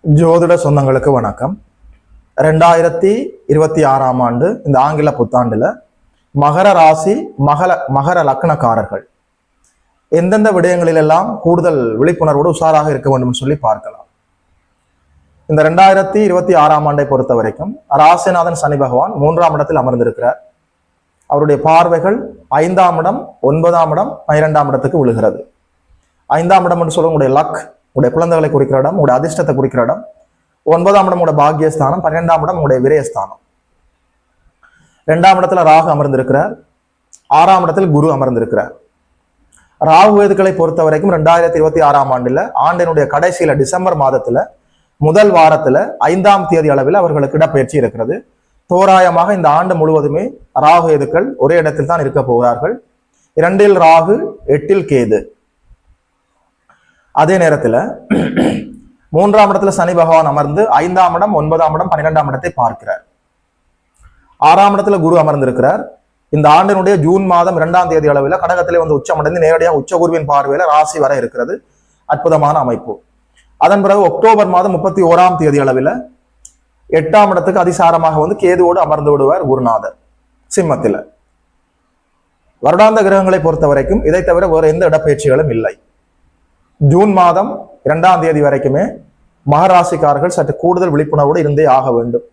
ஜோதிட சொந்தங்களுக்கு வணக்கம். 2026ஆம் ஆண்டு இந்த ஆங்கில புத்தாண்டுல மகர ராசி மகர லக்னக்காரர்கள் எந்தெந்த விடயங்களிலெல்லாம் கூடுதல் விழிப்புணர்வோடு உஷாராக இருக்க வேண்டும் சொல்லி பார்க்கலாம். இந்த 2026ஆம் ஆண்டை பொறுத்த வரைக்கும் ராசிநாதன் சனி பகவான் 3ஆம் இடத்தில் அமர்ந்திருக்கிறார். அவருடைய பார்வைகள் 5ஆம் இடம், 9ஆம் இடம், 12ஆம் இடத்துக்கு விழுகிறது. 5ஆம் இடம் என்று சொல்ல உங்களுடைய லக், உங்களுடைய குழந்தைகளை குறிக்கிற இடம், உங்களுடைய அதிர்ஷ்டத்தை குறிக்கிற இடம். 9ஆம் இடம் உங்களுடைய பாக்கியஸ்தானம், 12ஆம் இடம் உங்களுடைய விரயஸ்தானம். 2ஆம் இடத்துல ராகு அமர்ந்திருக்கிறார். 6ஆம் இடத்தில் குரு அமர்ந்திருக்கிறார். ராகு வேதுக்களை பொறுத்த வரைக்கும் 2026ஆம் ஆண்டுல ஆண்டினுடைய கடைசியில டிசம்பர் மாதத்துல முதல் வாரத்துல 5ஆம் தேதி அளவில் அவர்களுக்கு இடப்பெயர்ச்சி இருக்கிறது. தோராயமாக இந்த ஆண்டு முழுவதுமே ராகு வேதுக்கள் ஒரே இடத்தில் தான் இருக்க போகிறார்கள். 2இல் ராகு, 8இல் கேது. அதே நேரத்துல 3ஆம் இடத்துல சனி பகவான் அமர்ந்து 5ஆம் இடம், 9ஆம் இடம், 12ஆம் இடத்தை பார்க்கிறார். 6ஆம் இடத்துல குரு அமர்ந்திருக்கிறார். இந்த ஆண்டினுடைய ஜூன் மாதம் 2ஆம் தேதி அளவில் கடகத்திலே வந்து உச்சமடைந்து நேரடியாக உச்ச குருவின் பார்வையில ராசி வர இருக்கிறது. அற்புதமான அமைப்பு. அதன் பிறகு அக்டோபர் மாதம் 31ஆம் தேதி அளவில் 8ஆம் இடத்துக்கு அதிசாரமாக வந்து கேதுவோடு அமர்ந்து விடுவார் குருநாதர் சிம்மத்தில. வருடாந்த கிரகங்களை பொறுத்த வரைக்கும் இதை தவிர வேறு எந்த இடப்பெயர்ச்சிகளும் இல்லை. ஜூன் மாதம் 2ஆம் தேதி வரைக்குமே மகராசிக்காரர்கள் சற்று கூடுதல் விழிப்புணர்வோடு இருந்தே ஆக வேண்டும்.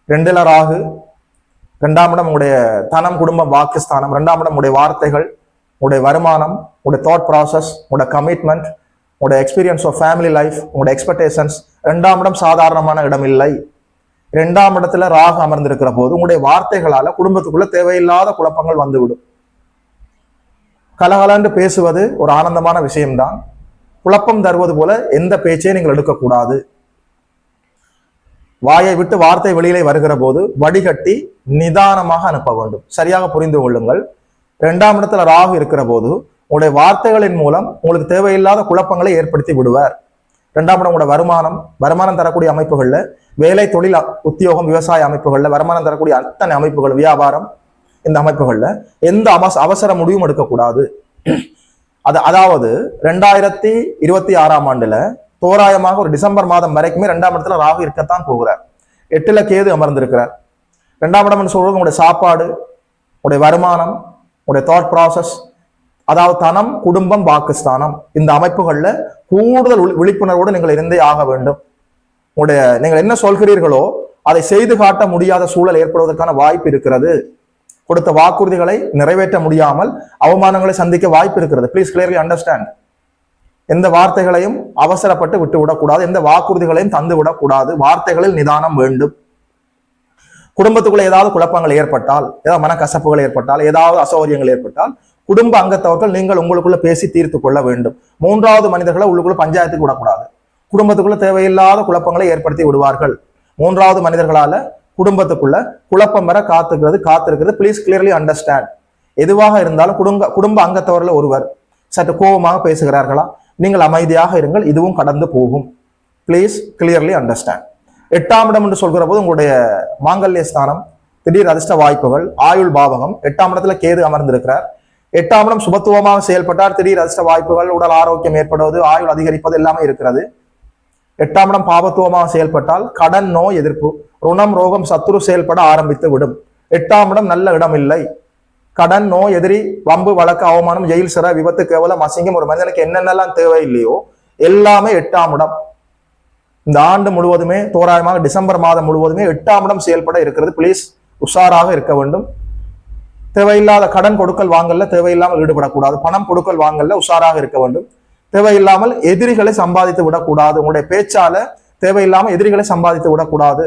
2இல் ராகு, 2ஆம் இடம் உங்களுடைய தனம், குடும்பம், வாக்குஸ்தானம். 2ஆம் இடம் உங்களுடைய வார்த்தைகள், உங்களுடைய வருமானம், உங்களுடைய தாட் ப்ராசஸ், உங்களுடைய கமிட்மெண்ட், உங்களுடைய எக்ஸ்பீரியன்ஸ் ஆஃப் ஃபேமிலி லைஃப், உங்களுடைய எக்ஸ்பெக்டேஷன்ஸ். 2ஆம் இடம் சாதாரணமான இடம் இல்லை. 2ஆம் இடத்துல ராகு அமர்ந்திருக்கிற போது உங்களுடைய வார்த்தைகளால குடும்பத்துக்குள்ள தேவையில்லாத குழப்பங்கள் வந்துவிடும். கலகலன்று பேசுவது ஒரு ஆனந்தமான விஷயம்தான். குழப்பம் தருவது போல எந்த பேச்சையும் நீங்கள் எடுக்கக்கூடாது. வாயை விட்டு வார்த்தை வெளியிலே வருகிற போது வடிகட்டி நிதானமாக அனுப்ப வேண்டும். சரியாக புரிந்து கொள்ளுங்கள். 2ஆம் இடத்துல ராகு இருக்கிற போது உங்களுடைய வார்த்தைகளின் மூலம் உங்களுக்கு தேவையில்லாத குழப்பங்களை ஏற்படுத்தி விடுவார். 2ஆம் இடம் உங்களுடைய வருமானம் தரக்கூடிய அமைப்புகள்ல, வேலை, தொழில், உத்தியோகம், விவசாய அமைப்புகள்ல வருமானம் தரக்கூடிய அத்தனை அமைப்புகள், வியாபாரம், இந்த அமைப்புகள்ல எந்த அவசர முடிவும் எடுக்கக்கூடாது. அதாவது 2026ஆம் ஆண்டுல தோராயமாக ஒரு டிசம்பர் மாதம் வரைக்குமே 2ஆம் இடத்துல ராகு இருக்கத்தான் போகிறார். 8இல் கேது அமர்ந்திருக்கிறார். 2ஆம் இடம் சொல்றது உங்களுடைய சாப்பாடு, உங்களுடைய வருமானம், உங்களுடைய தாட் ப்ராசஸ், அதாவது தனம், குடும்பம், வாக்குஸ்தானம். இந்த அமைப்புகள்ல கூடுதல் விழிப்புணர்வோடு நீங்கள் இருந்தே ஆக வேண்டும். நீங்கள் என்ன சொல்கிறீர்களோ அதை செய்து காட்ட முடியாத சூழல் ஏற்படுவதற்கான வாய்ப்பு இருக்கிறது. கொடுத்த வாக்குறுதிகளை நிறைவேற்ற முடியாமல் அவமானங்களை சந்திக்க வாய்ப்பு இருக்கிறது. Please clearly understand. எந்த வார்த்தைகளையும் அவசரப்பட்டு விட்டு விடக்கூடாது. எந்த வாக்குறுதிகளையும் தந்து விடக்கூடாது. வார்த்தைகளில் நிதானம் வேண்டும். குடும்பத்துக்குள்ள ஏதாவது குழப்பங்கள் ஏற்பட்டால், ஏதாவது மனக்கசப்புகள் ஏற்பட்டால், ஏதாவது அசௌகரியங்கள் ஏற்பட்டால் குடும்ப அங்கத்தவர்கள் நீங்கள் உங்களுக்குள்ள பேசி தீர்த்து கொள்ள வேண்டும். 3வது மனிதர்களை உள்ளுக்குள்ள பஞ்சாயத்துக்கு விடக்கூடாது. குடும்பத்துக்குள்ள தேவையில்லாத குழப்பங்களை ஏற்படுத்தி விடுவார்கள். 3வது மனிதர்களால குடும்பத்துக்குள்ள குழப்பம் வர காத்திருக்கிறது. Please clearly understand. எதுவாக இருந்தாலும் குடும்ப அங்கத்தவர்கள் ஒருவர் சற்று கோபமாக பேசுகிறார்களா, நீங்கள் அமைதியாக இருங்கள், இதுவும் கடந்து போகும். Please clearly understand. 8ஆம் இடம் என்று சொல்கிற போது உங்களுடைய மாங்கல்ய ஸ்தானம், திடீர் அதிர்ஷ்ட வாய்ப்புகள், ஆயுள் பாவகம். 8ஆம் இடத்துல கேது அமர்ந்திருக்கிறார். 8ஆம் இடம் சுபத்துவமாக செயல்பட்டால் திடீர் அதிர்ஷ்ட வாய்ப்புகள், உடல் ஆரோக்கியம் ஏற்படுவது, ஆயுள் அதிகரிப்பது எல்லாமே இருக்கிறது. 8ஆம் இடம் பாபத்துவமாக செயல்பட்டால் கடன், நோய் எதிர்ப்பு, ருணம், ரோகம், சத்துரு செயல்பட ஆரம்பித்து விடும். 8ஆம் இடம் நல்ல இடம் இல்லை. கடன், நோய், எதிரி, வம்பு, வழக்கு, அவமானம், ஜெயில், சிறை, விபத்து, கேவலம், அசிங்கம், ஒரு மனிதனுக்கு என்னென்னலாம் தேவையில்லையோ எல்லாமே 8ஆம் இடம். இந்த ஆண்டு முழுவதுமே தோராயமாக டிசம்பர் மாதம் முழுவதுமே 8ஆம் இடம் செயல்பட இருக்கிறது. பிளீஸ் உஷாராக இருக்க வேண்டும். தேவையில்லாத கடன் கொடுக்கல் வாங்கல்ல தேவையில்லாமல் ஈடுபடக்கூடாது. பணம் கொடுக்கல் வாங்கல்ல உஷாராக இருக்க வேண்டும். தேவையில்லாமல் எதிரிகளை சம்பாதித்து விடக்கூடாது. உங்களுடைய பேச்சால தேவையில்லாமல் எதிரிகளை சம்பாதித்து விடக்கூடாது.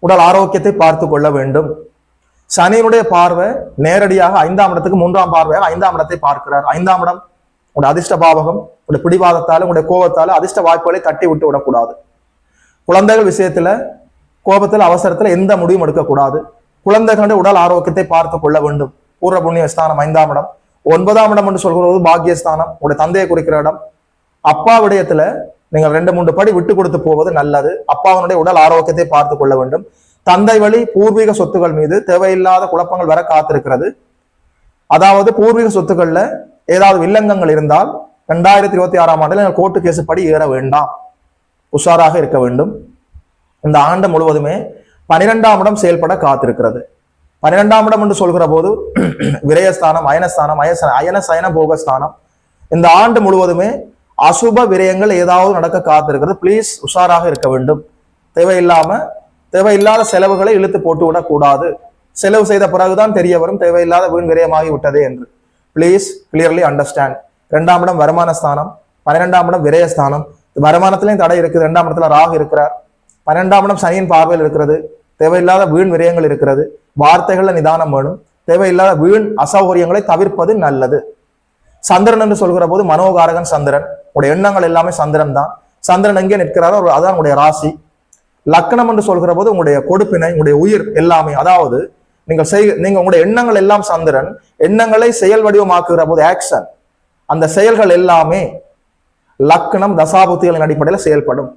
உடல் ஆரோக்கியத்தை பார்த்து கொள்ள வேண்டும். சனியினுடைய பார்வை நேரடியாக 5ஆம் இடத்துக்கு 3ஆம் பார்வையாக 5ஆம் இடத்தை பார்க்கிறார். 5ஆம் இடம் உங்களுடைய அதிர்ஷ்ட பாவகம். உங்களுடைய பிடிவாதத்தால, உங்களுடைய கோபத்தால அதிர்ஷ்ட வாய்ப்புகளை தட்டி விட்டு விடக்கூடாது. குழந்தைகள் விஷயத்துல கோபத்தில், அவசரத்துல எந்த முடிவும் எடுக்கக்கூடாது. குழந்தைகளுடைய உடல் ஆரோக்கியத்தை பார்த்து கொள்ள வேண்டும். பூர்வ புண்ணிய ஸ்தானம் 5ஆம் இடம். 9ஆம் இடம் என்று சொல்கிறது பாக்கியஸ்தானம், உங்களுடைய தந்தையை குறிக்கிற இடம். அப்பா விடயத்துல நீங்கள் 2-3 படி விட்டு கொடுத்து போவது நல்லது. அப்பாவினுடைய உடல் ஆரோக்கியத்தை பார்த்து கொள்ள வேண்டும். தந்தை வழி பூர்வீக சொத்துக்கள் மீது தேவையில்லாத குழப்பங்கள் வர காத்திருக்கிறது. அதாவது பூர்வீக சொத்துக்கள்ல ஏதாவது வில்லங்கங்கள் இருந்தால் 2026ஆம் ஆண்டில் நீங்கள் கோர்ட்டு கேஸ் படி ஏற வேண்டாம். உஷாராக இருக்க வேண்டும். இந்த ஆண்டு முழுவதுமே 12ஆம் இடம் செயல்பட காத்திருக்கிறது. 12ஆம் இடம் என்று சொல்கிற போது விரயஸ்தானம், அயனஸ்தானம், அயன சயன போகஸ்தானம். இந்த ஆண்டு முழுவதுமே அசுப விரயங்கள் ஏதாவது நடக்க காத்திருக்கிறது. பிளீஸ் உஷாராக இருக்க வேண்டும். தேவையில்லாத செலவுகளை இழுத்து போட்டு விடக்கூடாது. செலவு செய்த பிறகுதான் தெரிய வரும் தேவையில்லாத வீண் விரயமாகி விட்டதே என்று. Please clearly understand. 2ஆம் இடம் வருமான ஸ்தானம், 12ஆம் இடம் விரயஸ்தானம். வருமானத்திலையும் தடை இருக்குது. 2ஆம் இடத்துல ராகு இருக்கிறார். 12ஆம் இடம் சனியின் பார்வையில் இருக்கிறது. தேவையில்லாத வீண் விரயங்கள் இருக்கிறது. வார்த்தைகள்ல நிதானம் வேணும். தேவையில்லாத வீண் அசௌகரியங்களை தவிர்ப்பது நல்லது. சந்திரன் என்று சொல்கிற போது மனோகாரகன் சந்திரன். உடைய எண்ணங்கள் எல்லாமே சந்திரன் தான். சந்திரன் எங்கே நிற்கிறாரோ அதான் உங்களுடைய ராசி. லக்னம் என்று சொல்கிற போது உங்களுடைய கொடுப்பினை, உங்களுடைய உயிர் எல்லாமே, அதாவது நீங்க உங்களுடைய எண்ணங்கள் எல்லாம் சந்திரன். எண்ணங்களை செயல் வடிவமாக்குகிற போது ஆக்ஷன், அந்த செயல்கள் எல்லாமே லக்னம் தசாபுத்திகளின் அடிப்படையில் செயல்படும்.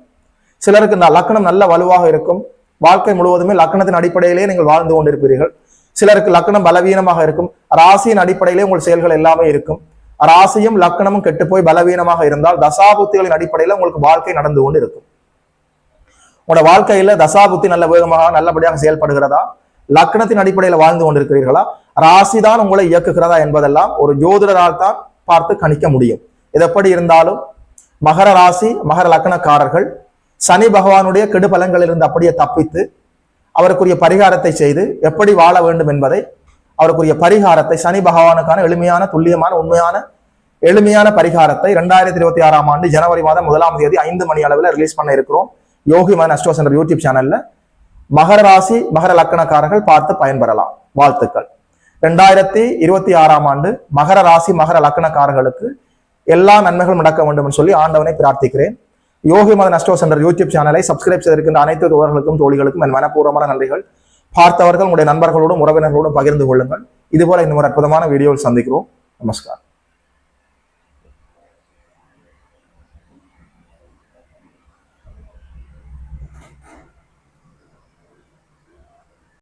சிலருக்கு இந்த லக்னம் நல்ல வலுவாக இருக்கும். வாழ்க்கை முழுவதுமே லக்னத்தின் அடிப்படையிலே நீங்கள் வாழ்ந்து கொண்டிருப்பீர்கள். சிலருக்கு லக்னம் பலவீனமாக இருக்கும். ராசியின் அடிப்படையிலே உங்கள் செயல்கள் எல்லாமே இருக்கும். ராசியும் லக்னமும் கெட்டு போய் பலவீனமாக இருந்தால் தசாபுத்திகளின் அடிப்படையில் உங்களுக்கு வாழ்க்கை நடந்து கொண்டு இருக்கும். உங்களோட வாழ்க்கையில தசாபுத்தி நல்ல வேகமாக நல்லபடியாக செயல்படுகிறதா, லக்னத்தின் அடிப்படையில் வாழ்ந்து கொண்டிருக்கிறீர்களா, ராசிதான் உங்களை இயக்குகிறதா என்பதெல்லாம் ஒரு ஜோதிடரால் தான் பார்த்து கணிக்க முடியும். இது எப்படி இருந்தாலும் மகர ராசி மகர லக்னக்காரர்கள் சனி பகவானுடைய கெடு பலன்களிலிருந்து அப்படியே தப்பித்து அவருக்குரிய பரிகாரத்தை செய்து எப்படி வாழ வேண்டும் என்பதை, அவருக்குரிய பரிகாரத்தை, சனி பகவானுக்கான எளிமையான துல்லியமான உண்மையான எளிமையான பரிகாரத்தை 2026ஆம் ஆண்டு ஜனவரி மாதம் 1ஆம் தேதி 5 மணி அளவில் ரிலீஸ் பண்ண இருக்கிறோம். யோகிமான் அஸ்ட்ரோ சென்டர் யூடியூப் சேனல்ல. மகர ராசி மகர லக்னக்காரர்கள் பார்த்து பயன்பெறலாம். வாழ்த்துக்கள். 2026ஆம் ஆண்டு மகர ராசி மகர லக்னக்காரர்களுக்கு எல்லா நன்மைகளும் நடக்க வேண்டும் என்று சொல்லி ஆண்டவனை பிரார்த்திக்கிறேன். யோகிமான் அஸ்ட்ரோ சென்டர் யூடியூப் சேனலை சப்ஸ்கிரைப் செய்திருக்கின்ற அனைத்து தோழர்களுக்கும் தோழிகளுக்கும் என் மனப்பூர்வமான நன்றிகள். பார்த்தவர்கள் உங்களுடைய நண்பர்களோடும் உறவினர்களோடும் பகிர்ந்து கொள்ளுங்கள். இதுபோல இன்னும் ஒரு அற்புதமான வீடியோவில் சந்திக்கிறோம். நமஸ்காரம்.